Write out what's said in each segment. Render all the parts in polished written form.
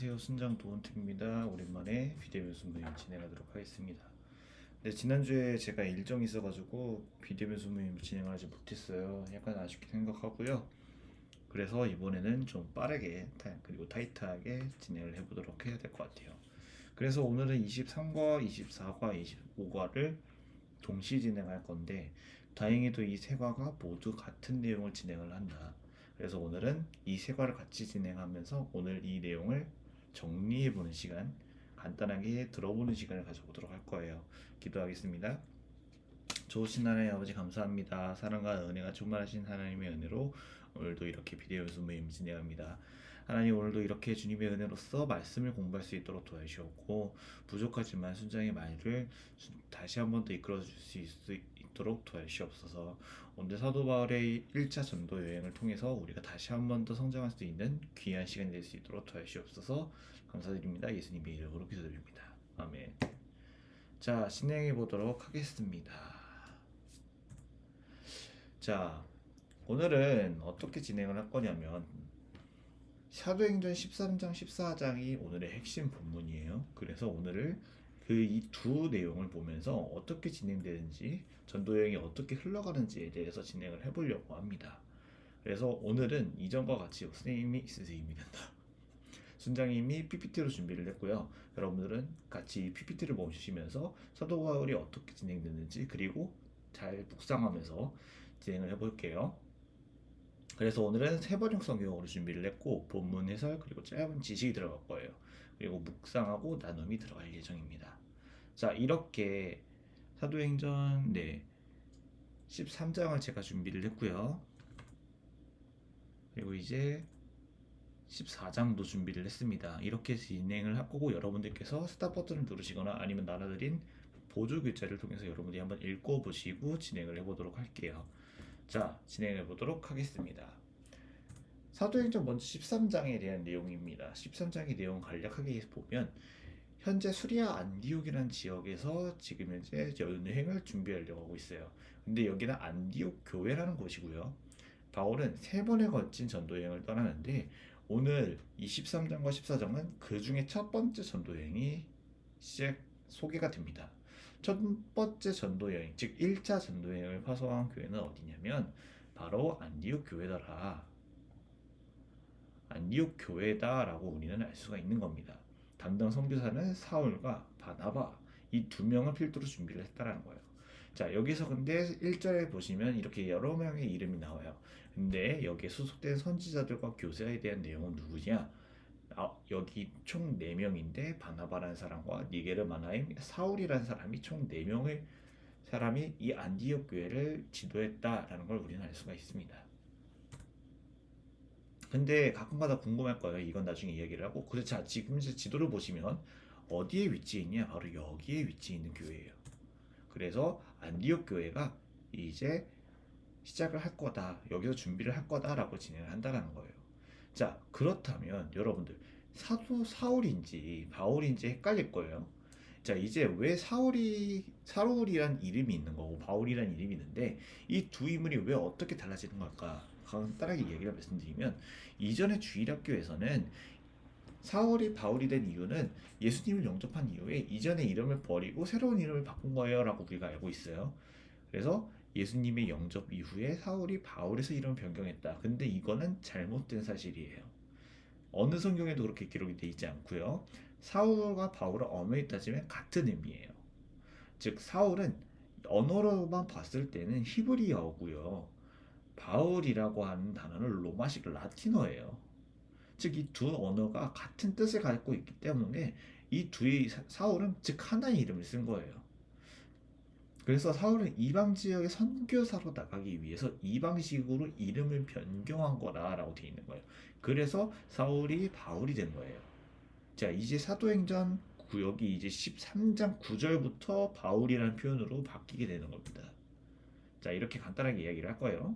안녕하세요. 순장 도원택입니다. 오랜만에 비대면 수무임 진행하도록 하겠습니다. 네, 지난주에 제가 일정이 있어가지고 비대면 수무임 진행을 하지 못했어요. 약간 아쉽게 생각하고요. 그래서 이번에는 좀 빠르게 그리고 타이트하게 진행을 해보도록 해야 될 것 같아요. 그래서 오늘은 23과, 24과, 25과를 동시 진행할 건데 다행히도 이 세 과가 모두 같은 내용을 진행을 한다. 그래서 오늘은 이 세 과를 같이 진행하면서 오늘 이 내용을 정리해보는 시간, 간단하게 들어보는 시간을 가져보도록 할 거예요. 기도하겠습니다. 좋으신 하나님 아버지 감사합니다. 사랑과 은혜가 충만하신 하나님의 은혜로 오늘도 이렇게 비디오 연습 모임 진행합니다. 하나님, 오늘도 이렇게 주님의 은혜로서 말씀을 공부할 수 있도록 도와주시옵고 부족하지만 순장의 말을 다시 한 번 더 이끌어 줄 수 있도록 도와주시옵소서. 오늘 사도 바울의 1차 전도 여행을 통해서 우리가 다시 한 번 더 성장할 수 있는 귀한 시간이 될 수 있도록 도와주시옵소서. 감사드립니다. 예수님의 이름으로 기도드립니다. 아멘. 자, 진행해 보도록 하겠습니다. 자, 오늘은 어떻게 진행을 할 거냐면 사도행전 13장 14장이 오늘의 핵심 본문이에요. 그래서 오늘을 그 이 두 내용을 보면서 어떻게 진행되는지, 전도여행이 어떻게 흘러가는지에 대해서 진행을 해보려고 합니다. 그래서 오늘은 이전과 같이 선생님이 된다. 순장님이 PPT로 준비를 했고요. 여러분들은 같이 PPT를 보시면서 사도 바울이 어떻게 진행되는지 그리고 잘 묵상하면서 진행을 해볼게요. 그래서 오늘은 세 번역 성경으로 준비를 했고 본문 해설 그리고 짧은 지식이 들어갈 거예요. 그리고 묵상하고 나눔이 들어갈 예정입니다. 자, 이렇게 사도행전 13장을 제가 준비를 했고요. 그리고 이제 14장도 준비를 했습니다. 이렇게 진행을 할 거고 여러분들께서 스탑 버튼을 누르시거나 아니면 나눠드린 보조 교재를 통해서 여러분들이 한번 읽어보시고 진행을 해보도록 할게요. 자, 진행해 보도록 하겠습니다. 사도행전 먼저 13장에 대한 내용입니다. 13장의 내용 간략하게 보면 현재 수리아 안디옥이라는 지역에서 지금 현재 여행을 준비하려고 하고 있어요. 근데 여기는 안디옥 교회라는 곳이고요. 바울은 세 번에 걸친 전도 여행을 떠나는데 오늘 23장과 14장은 그 중에 첫 번째 전도 여행이 소개가 됩니다. 첫 번째 전도 여행, 즉 1차 전도 여행을 파송한 교회는 어디냐면 바로 안디옥 교회더라. 안디옥 교회다라고 우리는 알 수가 있는 겁니다. 담당 선교사는 사울과 바나바 이 두 명을 필두로 준비를 했다라는 거예요. 자, 여기서 근데 1절에 보시면 이렇게 여러 명의 이름이 나와요. 근데 여기에 소속된 선지자들과 교사에 대한 내용은 누구냐? 여기 총 4명인데 바나바라는 사람과 니게르 마나임, 사울이라는 사람이 총 4명의 사람이 이 안디옥 교회를 지도했다라는 걸 우리는 알 수가 있습니다. 근데 가끔가다 궁금할 거예요. 이건 나중에 이야기를 하고. 그래서 지금 이제 지도를 보시면 어디에 위치해 있냐? 바로 여기에 위치해 있는 교회예요. 그래서 안디옥 교회가 이제 시작을 할 거다. 여기서 준비를 할 거다라고 진행을 한다라는 거예요. 자, 그렇다면 여러분들 사울인지 바울인지 헷갈릴 거예요. 자, 이제 왜 사울이란 이름이 있는 거고 바울이란 이름이 있는데 이 두 인물이 왜 어떻게 달라지는 걸까? 간단하게 얘기를 말씀드리면 이전의 주일학교에서는 사울이 바울이 된 이유는 예수님을 영접한 이후에 이전의 이름을 버리고 새로운 이름을 바꾼 거예요 라고 우리가 알고 있어요. 그래서 예수님의 영접 이후에 사울이 바울에서 이름을 변경했다. 근데 이거는 잘못된 사실이에요. 어느 성경에도 그렇게 기록이 되어 있지 않고요. 사울과 바울은 엄연히 따지면 같은 의미예요. 즉 사울은 언어로만 봤을 때는 히브리어고요. 바울이라고 하는 단어는 로마식 라틴어예요. 즉 이 두 언어가 같은 뜻을 갖고 있기 때문에 이 두의 사울은 즉 하나의 이름을 쓴 거예요. 그래서 사울은 이방 지역의 선교사로 나가기 위해서 이방식으로 이름을 변경한 거다라고 되어 있는 거예요. 그래서 사울이 바울이 된 거예요. 자, 이제 사도행전 구역이 이제 13장 9절부터 바울이라는 표현으로 바뀌게 되는 겁니다. 자, 이렇게 간단하게 이야기를 할 거예요.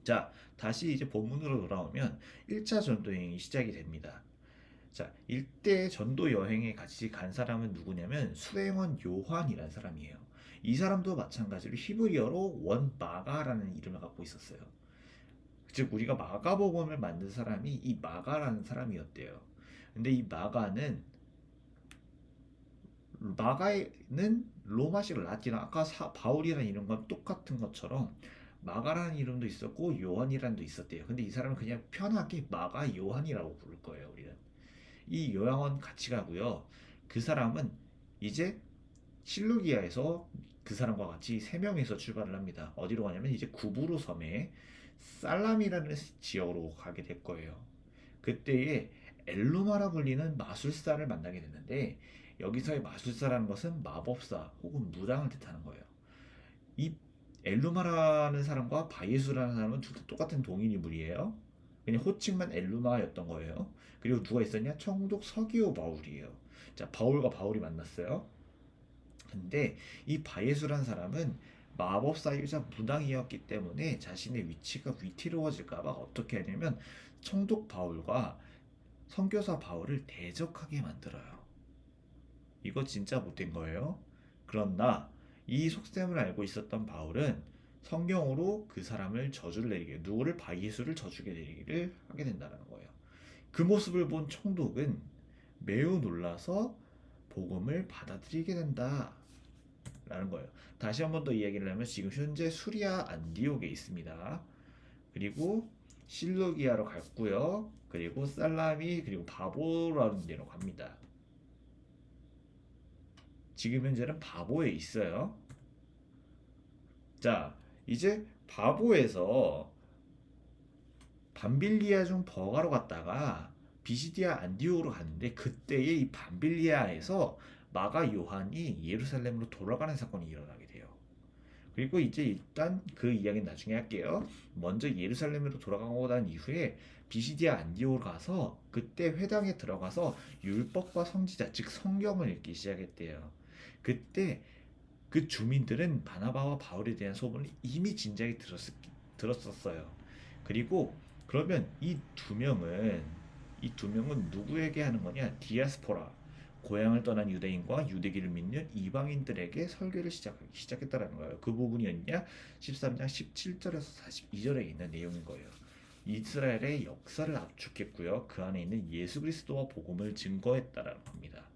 자, 다시 이제 본문으로 돌아오면 1차 전도 여행이 시작이 됩니다. 자, 일대 전도 여행에 같이 간 사람은 누구냐면 수행원 요한이라는 사람이에요. 이 사람도 마찬가지로 히브리어로 원마가라는 이름을 갖고 있었어요. 즉 우리가 마가복음을 만든 사람이 이 마가라는 사람이었대요. 근데 이 마가는 로마식 라틴어, 아까 바울이라는 이름과 똑같은 것처럼 마가라는 이름도 있었고 요한이라는 도 있었대요. 근데 이 사람은 그냥 편하게 마가 요한이라고 부를 거예요. 우리는 이 요양원 같이 가고요. 그 사람은 이제 실루기아에서 그 사람과 같이 세 명이서 출발을 합니다. 어디로 가냐면 이제 구부로 섬에 살람이라는 지역으로 가게 될 거예요. 그때에 엘루마라 불리는 마술사를 만나게 됐는데, 여기서의 마술사라는 것은 마법사 혹은 무당을 뜻하는 거예요. 이 엘루마라는 사람과 바예수라는 사람은 둘 다 똑같은 동일 인물이에요. 그냥 호칭만 엘루마였던 거예요. 그리고 누가 있었냐? 청독 서기오 바울이에요. 자, 바울과 바울이 만났어요. 근데 이 바예수라는 사람은 마법사이자 무당이었기 때문에 자신의 위치가 위태로워질까봐 어떻게 하냐면 청독 바울과 선교사 바울을 대적하게 만들어요. 이거 진짜 못된 거예요. 그러나 이 속셈을 알고 있었던 바울은 성경으로 그 사람을 저주를 내리게, 누구를 바예수를 저주게 내리기를 하게 된다는 거예요. 그 모습을 본 총독은 매우 놀라서 복음을 받아들이게 된다라는 거예요. 다시 한 번 더 이야기를 하면 지금 현재 수리아 안디옥에 있습니다. 그리고 실루기아로 갔고요. 그리고 살라미, 그리고 바보라는 데로 갑니다. 지금 현재는 바보에 있어요. 자, 이제 바보에서 밤빌리아 중 버가로 갔다가 비시디아 안디옥으로 갔는데, 그때에 이 밤빌리아에서 마가 요한이 예루살렘으로 돌아가는 사건이 일어나게 돼요. 그리고 이제 일단 그 이야기는 나중에 할게요. 먼저 예루살렘으로 돌아가고 난 이후에 비시디아 안디옥으로 가서 그때 회당에 들어가서 율법과 선지자, 즉 성경을 읽기 시작했대요. 그때 그 주민들은 바나바와 바울에 대한 소문을 이미 진작에 들었었어요. 그리고 그러면 이 두 명은 누구에게 하는 거냐? 디아스포라, 고향을 떠난 유대인과 유대기를 믿는 이방인들에게 설교를 시작했다라는 거예요. 그 부분이 있냐? 13장 17절에서 42절에 있는 내용인 거예요. 이스라엘의 역사를 압축했고요. 그 안에 있는 예수 그리스도와 복음을 증거했다라는 겁니다.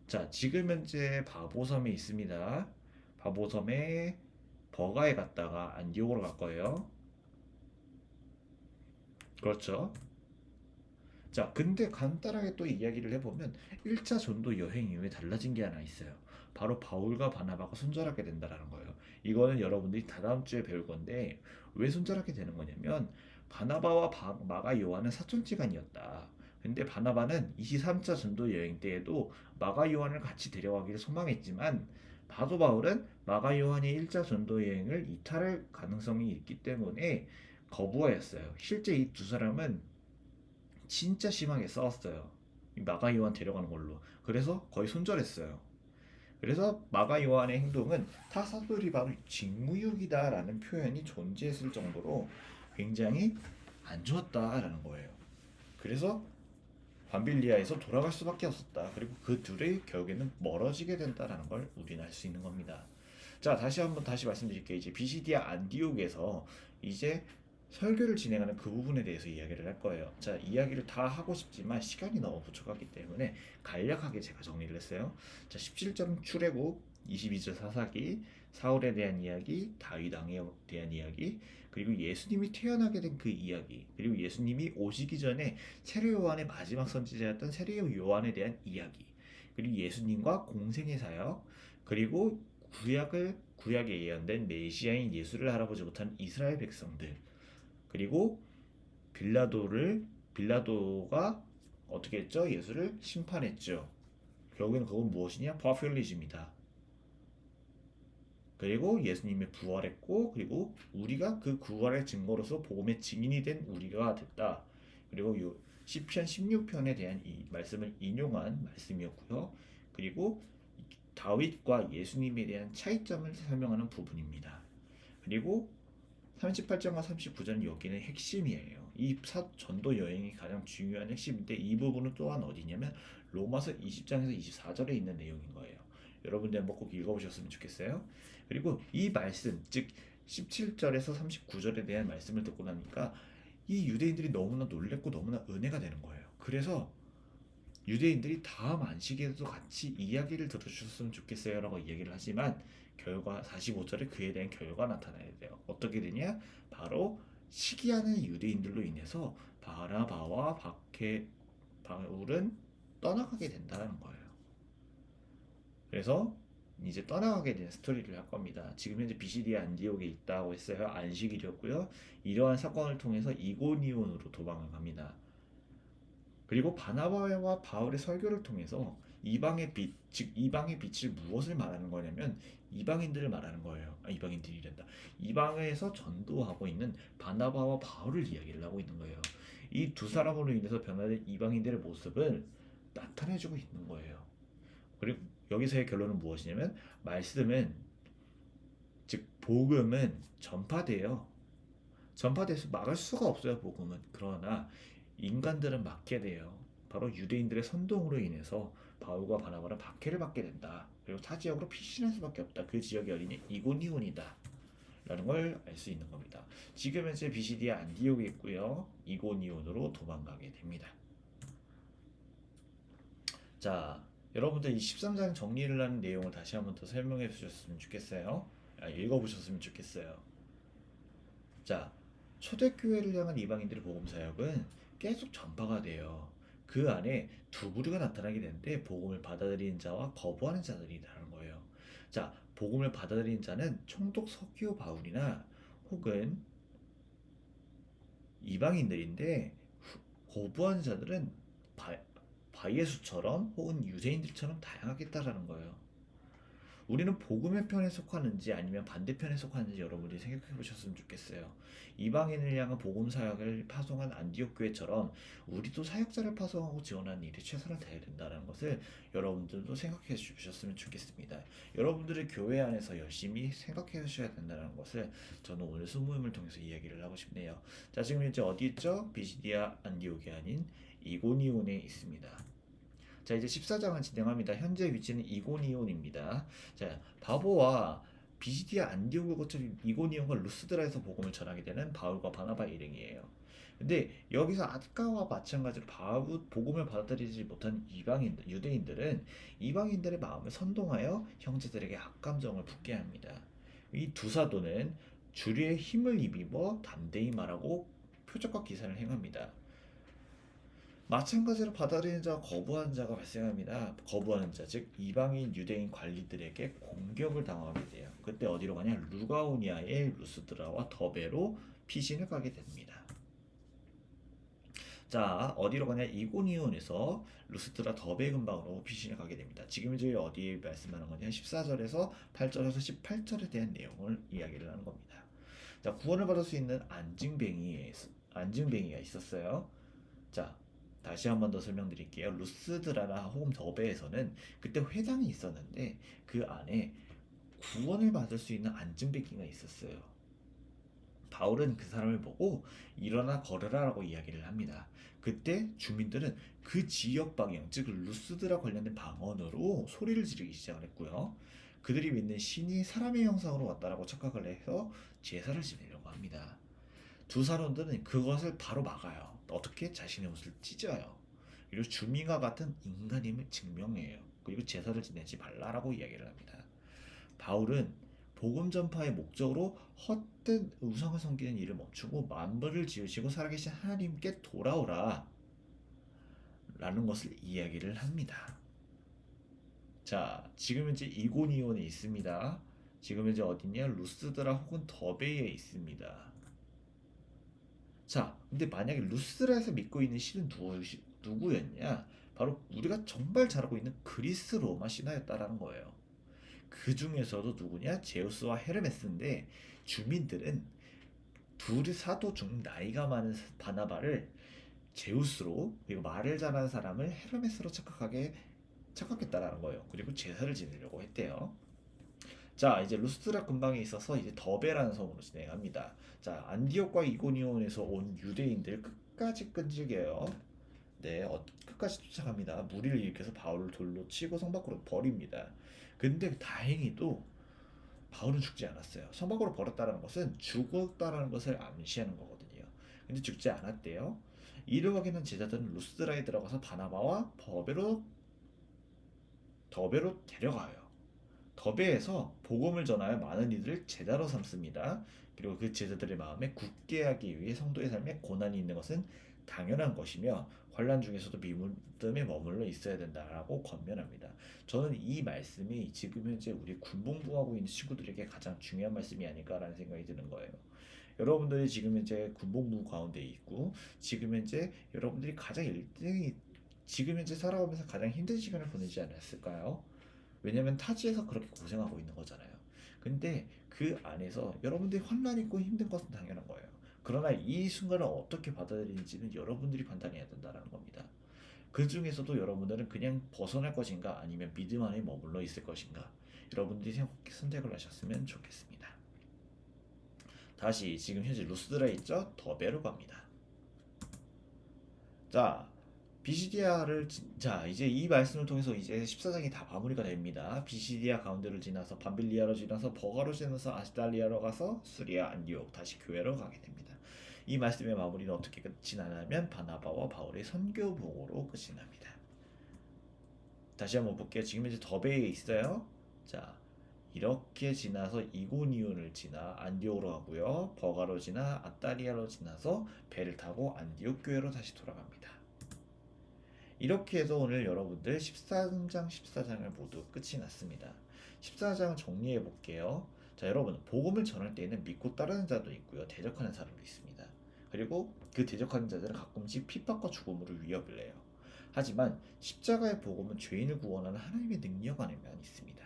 자, 지금 현재 바보섬에 있습니다. 바보섬에 버가에 갔다가 안디옥으로 갈 거예요. 그렇죠? 자, 근데 간단하게 또 이야기를 해보면 1차 전도 여행 이후에 달라진 게 하나 있어요. 바로 바울과 바나바가 손절하게 된다는 거예요. 이거는 여러분들이 다다음 주에 배울 건데, 왜 손절하게 되는 거냐면 바나바와 마가 요한은 사촌지간이었다. 근데 바나바는 23차 전도 여행 때에도 마가 요한을 같이 데려가기를 소망했지만, 바도 바울은 마가 요한의 1차 전도 여행을 이탈할 가능성이 있기 때문에 거부하였어요. 실제 이 두 사람은 진짜 심하게 싸웠어요. 마가 요한 데려가는 걸로. 그래서 거의 손절했어요. 그래서 마가 요한의 행동은 타 사도들이 바로 직무유기다라는 표현이 존재했을 정도로 굉장히 안 좋았다라는 거예요. 그래서 밤빌리아에서 돌아갈 수밖에 없었다. 그리고 그 둘이 결국에는 멀어지게 된다라는 걸 우리는 알 수 있는 겁니다. 자, 다시 말씀드릴게요. 이제 비시디아 안디옥에서 이제 설교를 진행하는 그 부분에 대해서 이야기를 할 거예요. 자, 이야기를 다 하고 싶지만 시간이 너무 부족하기 때문에 간략하게 제가 정리를 했어요. 자, 17절 출애굽, 22절 사사기, 사울에 대한 이야기, 다윗 왕에 대한 이야기, 그리고 예수님이 태어나게 된 그 이야기, 그리고 예수님이 오시기 전에 세례 요한의 마지막 선지자였던 세례 요한에 대한 이야기, 그리고 예수님과 공생의 사역, 그리고 구약에 예언된 메시아인 예수를 알아보지 못한 이스라엘 백성들, 그리고 빌라도가 어떻게 했죠? 예수를 심판했죠. 결국에는 그건 무엇이냐? 파퓰리즘이다. 그리고 예수님이 부활했고, 그리고 우리가 그 부활의 증거로서 복음의 증인이 된 우리가 됐다. 그리고 시편 16편에 대한 이 말씀을 인용한 말씀이었고요. 그리고 다윗과 예수님에 대한 차이점을 설명하는 부분입니다. 그리고 38장과 39장 여기는 핵심이에요. 이 전도 여행이 가장 중요한 핵심인데, 이 부분은 또한 어디냐면 로마서 20장에서 24절에 있는 내용인 거예요. 여러분들 한번 꼭 읽어보셨으면 좋겠어요. 그리고 이 말씀, 즉 17절에서 39절에 대한 말씀을 듣고 나니까 이 유대인들이 너무나 놀랬고 너무나 은혜가 되는 거예요. 그래서 유대인들이 다음 안식일에도 같이 이야기를 들어주셨으면 좋겠어요 라고 이야기를 하지만 결과 45절에 그에 대한 결과가 나타나야 돼요. 어떻게 되냐? 바로 시기하는 유대인들로 인해서 바나바와 바울은 떠나가게 된다는 거예요. 그래서 이제 떠나가게 된 스토리를 할 겁니다. 지금 현재 비시디아 안디옥에 있다고 했어요. 안식일이었고요. 이러한 사건을 통해서 이고니온으로 도망을 갑니다. 그리고 바나바와 바울의 설교를 통해서 이방의 빛, 즉 이방의 빛을 무엇을 말하는 거냐면 이방인들을 말하는 거예요. 이방인들이란다. 이방에서 전도하고 있는 바나바와 바울을 이야기를 하고 있는 거예요. 이 두 사람으로 인해서 변화된 이방인들의 모습을 나타내주고 있는 거예요. 그리고 여기서의 결론은 무엇이냐면 말씀은 즉 복음은 전파돼요. 전파돼서 막을 수가 없어요. 복음은. 그러나 인간들은 막게 돼요. 바로 유대인들의 선동으로 인해서 바울과 바나바는 박해를 받게 된다. 그리고 타 지역으로 피신할 수밖에 없다. 그 지역의 어린이 이고니온이다 라는 걸 알 수 있는 겁니다. 지금 현재 비시디아 안디옥에 있고요. 이고니온으로 도망가게 됩니다. 자, 여러분들 이 13장 정리를 하는 내용을 다시 한번 더 설명해 주셨으면 좋겠어요. 읽어보셨으면 좋겠어요. 자, 초대교회를 향한 이방인들의 복음 사역은 계속 전파가 돼요. 그 안에 두 부류가 나타나게 되는데 복음을 받아들이는 자와 거부하는 자들이라는 거예요. 자, 복음을 받아들이는 자는 총독 서기오 바울이나 혹은 이방인들인데 거부하는 자들은 바예수처럼 혹은 유대인들처럼 다양하겠다라는 거예요. 우리는 복음의 편에 속하는지 아니면 반대편에 속하는지 여러분들이 생각해 보셨으면 좋겠어요. 이방인을 향한 복음 사역을 파송한 안디옥 교회처럼 우리도 사역자를 파송하고 지원하는 일에 최선을 다해야 된다는 것을 여러분들도 생각해 주셨으면 좋겠습니다. 여러분들의 교회 안에서 열심히 생각해 주셔야 된다는 것을 저는 오늘 수모임을 통해서 이야기를 하고 싶네요. 자, 지금 이제 어디 있죠? 비시디아 안디옥이 아닌 이고니온에 있습니다. 자, 이제 14장을 진행합니다. 현재 위치는 이고니온입니다. 자, 바보와 비시디아 안디옥을 거쳐 이고니온과 루스드라에서 복음을 전하게 되는 바울과 바나바 일행이에요. 근데 여기서 아까와 마찬가지로 복음을 받아들이지 못한 이방인들, 유대인들은 이방인들의 마음을 선동하여 형제들에게 악감정을 품게 합니다. 이 두 사도는 주류의 힘을 입어 담대히 말하고 표적과 기사를 행합니다. 마찬가지로 받아들이는 자와 거부하는 자가 발생합니다. 거부하는 자, 즉 이방인 유대인 관리들에게 공격을 당하게 돼요. 그때 어디로 가냐? 루가오니아의 루스드라와 더베로 피신을 가게 됩니다. 자, 어디로 가냐? 이고니온에서 루스드라 더베 근방으로 피신을 가게 됩니다. 지금 이제 어디에 말씀하는 거냐? 14절에서 8절에서 18절에 대한 내용을 이야기를 하는 겁니다. 자, 구원을 받을 수 있는 안증뱅이가 있었어요. 자, 다시 한 번 더 설명드릴게요. 루스드라나 혹은 더베에서는 그때 회당이 있었는데 그 안에 구원을 받을 수 있는 안증뱅이가 있었어요. 바울은 그 사람을 보고 일어나 걸으라라고 이야기를 합니다. 그때 주민들은 그 지역 방향, 즉 루스드라 관련된 방언으로 소리를 지르기 시작을 했고요. 그들이 믿는 신이 사람의 형상으로 왔다라고 착각을 해서 제사를 지내려고 합니다. 두 사람들은 그것을 바로 막아요. 어떻게? 자신의 옷을 찢어요. 그리고 주민과 같은 인간임을 증명해요. 그리고 제사를 지내지 말라라고 이야기를 합니다. 바울은 복음 전파의 목적으로 헛된 우상을 섬기는 일을 멈추고 만물을 지으시고 살아계신 하나님께 돌아오라 라는 것을 이야기를 합니다. 자, 지금 현재 이고니온에 있습니다. 지금 현재 어디냐? 루스드라 혹은 더베에 있습니다. 자, 근데 만약에 루스드라에서 믿고 있는 신은 누구였냐? 바로 우리가 정말 잘 알고 있는 그리스 로마 신화였다라는 거예요. 그 중에서도 누구냐? 제우스와 헤르메스인데 주민들은 둘이 사도 중 나이가 많은 바나바를 제우스로 그리고 말을 잘하는 사람을 헤르메스로 착각했다라는 거예요. 그리고 제사를 지내려고 했대요. 자, 이제 루스트라 근방에 있어서 이제 더베라는 섬으로 진행합니다. 자, 안디옥과 이고니온에서 온 유대인들 끝까지 끈질겨요. 네, 끝까지 쫓아갑니다. 무리를 일으켜서 바울을 돌로 치고 성 밖으로 버립니다. 근데 다행히도 바울은 죽지 않았어요. 성 밖으로 버렸다는 것은 죽었다라는 것을 암시하는 거거든요. 근데 죽지 않았대요. 이를 확인한 제자들은 루스드라에 들어가서 바나바와 더베로 데려가요. 더베에서 복음을 전하여 많은 이들을 제자로 삼습니다. 그리고 그 제자들의 마음에 굳게 하기 위해 성도의 삶에 고난이 있는 것은 당연한 것이며 환난 중에서도 믿음에 머물러 있어야 된다라고 권면합니다. 저는 이 말씀이 지금 현재 우리 군복무하고 있는 친구들에게 가장 중요한 말씀이 아닐까라는 생각이 드는 거예요. 여러분들이 지금 현재 군복무 가운데 있고 지금 현재 여러분들이 가장 일등이 지금 현재 살아오면서 가장 힘든 시간을 보내지 않았을까요? 왜냐면 타지에서 그렇게 고생하고 있는 거잖아요. 근데 그 안에서 여러분들이 환난 있고 힘든 것은 당연한 거예요. 그러나 이 순간을 어떻게 받아들이는지는 여러분들이 판단해야 된다는 겁니다. 그 중에서도 여러분들은 그냥 벗어날 것인가 아니면 믿음 안에 머물러 있을 것인가 여러분들이 선택을 하셨으면 좋겠습니다. 다시 지금 현재 루스드라에 있죠? 더베로 갑니다. 자, 비시디아를 자 이제 이 말씀을 통해서 이제 14장이 다 마무리가 됩니다. 비시디아 가운데를 지나서 밤빌리아로 지나서 버가로 지나서 아스달리아로 가서 수리아 안디옥 다시 교회로 가게 됩니다. 이 말씀의 마무리는 어떻게 끝이 나냐면 바나바와 바울의 선교복으로 끝이 납니다. 다시 한번 볼게요. 지금 이제 더베에 있어요. 자, 이렇게 지나서 이고니온을 지나 안디옥으로 가고요. 버가로 지나 아따리아로 지나서 배를 타고 안디옥 교회로 다시 돌아갑니다. 이렇게 해서 오늘 여러분들 13장, 14장을 모두 끝이 났습니다. 14장 정리해 볼게요. 자, 여러분, 복음을 전할 때에는 믿고 따르는 자도 있고요. 대적하는 사람도 있습니다. 그리고 그 대적하는 자들은 가끔씩 핍박과 죽음으로 위협을 내요. 하지만 십자가의 복음은 죄인을 구원하는 하나님의 능력 안에만 있습니다.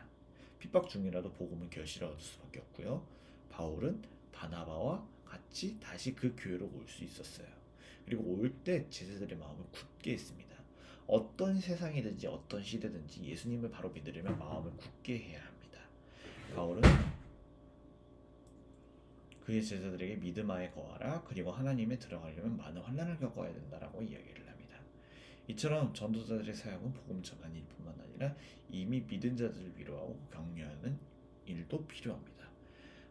핍박 중이라도 복음은 결실을 얻을 수밖에 없고요. 바울은 바나바와 같이 다시 그 교회로 올 수 있었어요. 그리고 올 때 제자들의 마음을 굳게 했습니다. 어떤 세상이든지 어떤 시대든지 예수님을 바로 믿으려면 마음을 굳게 해야 합니다. 바울은 그의 제자들에게 믿음 하에 거하라 그리고 하나님에 들어가려면 많은 환난을 겪어야 된다라고 이야기를 합니다. 이처럼 전도자들의 사역은 복음 전하는 일뿐만 아니라 이미 믿은 자들을 위로하고 격려하는 일도 필요합니다.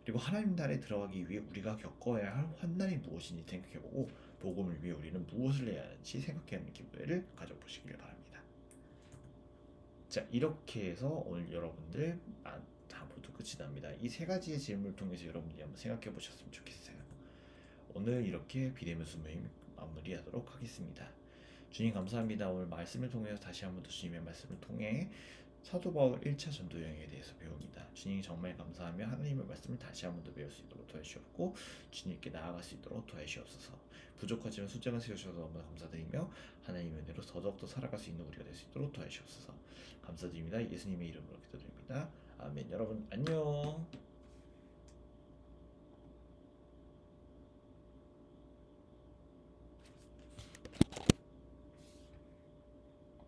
그리고 하나님 나라에 들어가기 위해 우리가 겪어야 할 환난이 무엇인지 생각해보고 복음을 위해 우리는 무엇을 해야 하는지 생각해하는 기회를 가져보시길 바랍니다. 자, 이렇게 해서 오늘 여러분들 다 모두 끝이 납니다. 이 세 가지의 질문을 통해서 여러분들이 한번 생각해 보셨으면 좋겠어요. 오늘 이렇게 비대면수 모임 마무리하도록 하겠습니다. 주님 감사합니다. 오늘 말씀을 통해서 다시 한번 더 주님의 말씀을 통해 사도 바울 1차 전도 여행에 대해서 배웁니다. 주님 정말 감사하며 하나님의 말씀을 다시 한번 더 배울 수 있도록 도와주시옵고 주님께 나아갈 수 있도록 도와주시옵소서. 부족하지만 숫자만 세우셔서 너무 감사드리며 하나님의 은혜로 더더욱더 살아갈 수 있는 우리가 될 수 있도록 도와주시옵소서. 감사드립니다. 예수님의 이름으로 기도드립니다. 아멘. 여러분 안녕.